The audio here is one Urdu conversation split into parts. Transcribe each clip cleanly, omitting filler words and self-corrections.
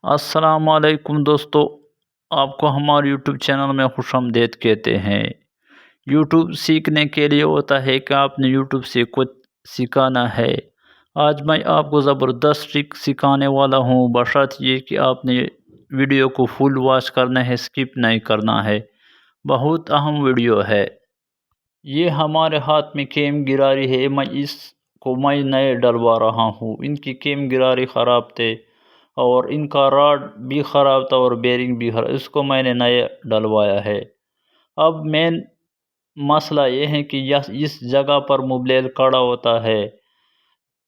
السلام علیکم دوستو، آپ کو ہمارے یوٹیوب چینل میں خوش آمدید کہتے ہیں۔ یوٹیوب سیکھنے کے لیے ہوتا ہے کہ آپ نے یوٹیوب سے کچھ سکھانا ہے۔ آج میں آپ کو زبردست ٹرک سکھانے والا ہوں، بشرط یہ کہ آپ نے ویڈیو کو فل واچ کرنا ہے، سکپ نہیں کرنا ہے۔ بہت اہم ویڈیو ہے۔ یہ ہمارے ہاتھ میں کیم گراری ہے، میں نئے ڈلوا رہا ہوں۔ ان کی کیم گراری خراب تھے اور ان کا راڈ بھی خراب تھا اور بیرنگ بھی خراب، اس کو میں نے نئے ڈلوایا ہے۔ اب مین مسئلہ یہ ہے کہ اس جگہ پر موبلائل کڑا ہوتا ہے۔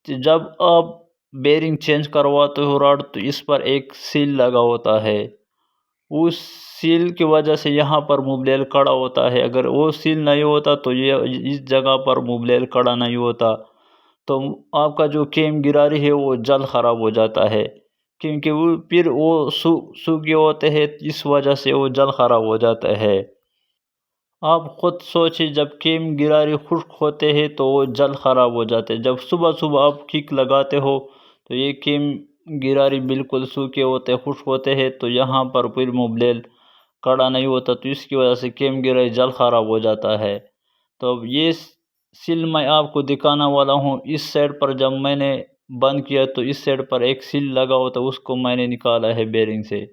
جب آپ بیرنگ چینج کرواتے ہو راڈ تو اس پر ایک سیل لگا ہوتا ہے، اس سیل کی وجہ سے یہاں پر موبلائل کڑا ہوتا ہے۔ اگر وہ سیل نہیں ہوتا تو اس جگہ پر موبلائل کڑا نہیں ہوتا، تو آپ کا جو کیم گراری ہے وہ جلد خراب ہو جاتا ہے، کیونکہ پھر وہ سوکھے ہوتے ہیں، اس وجہ سے وہ جلد خراب ہو جاتا ہے۔ آپ خود سوچیں، جب کیم گراری خشک ہوتے ہیں تو وہ جلد خراب ہو جاتے ہیں۔ جب صبح صبح آپ کک لگاتے ہو تو یہ کیم گراری بالکل سوکھے ہوتے خشک ہوتے ہیں، تو یہاں پر پھر موبلائل کڑا نہیں ہوتا، تو اس کی وجہ سے کیم گراری جلد خراب ہو جاتا ہے۔ تو اب یہ سیل میں آپ کو دکھانا والا ہوں۔ اس سائڈ پر جب میں نے بند کیا تو اس سائڈ پر ایک سیل لگا ہوتا، اس کو میں نے نکالا ہے بیرنگ سے۔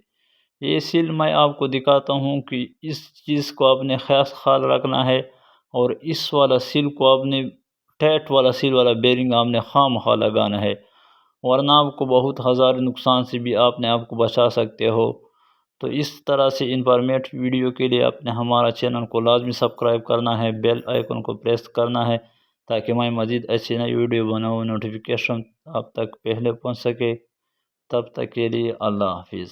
یہ سیل میں آپ کو دکھاتا ہوں کہ اس چیز کو آپ نے خاص خیال رکھنا ہے، اور اس والا سیل کو آپ نے ٹائٹ والا سیل والا بیرنگ آپ نے خواہ لگانا ہے، ورنہ آپ کو بہت ہزار نقصان سے بھی آپ کو بچا سکتے ہو۔ تو اس طرح سے انفارمیٹو ویڈیو کے لیے آپ نے ہمارا چینل کو لازمی سبسکرائب کرنا ہے، بیل آئیکن کو پریس کرنا ہے، تاکہ میں مزید ایسی نئی ویڈیو بناؤں، نوٹیفیکیشن آپ تک پہلے پہنچ سکے۔ تب تک کے لیے اللہ حافظ۔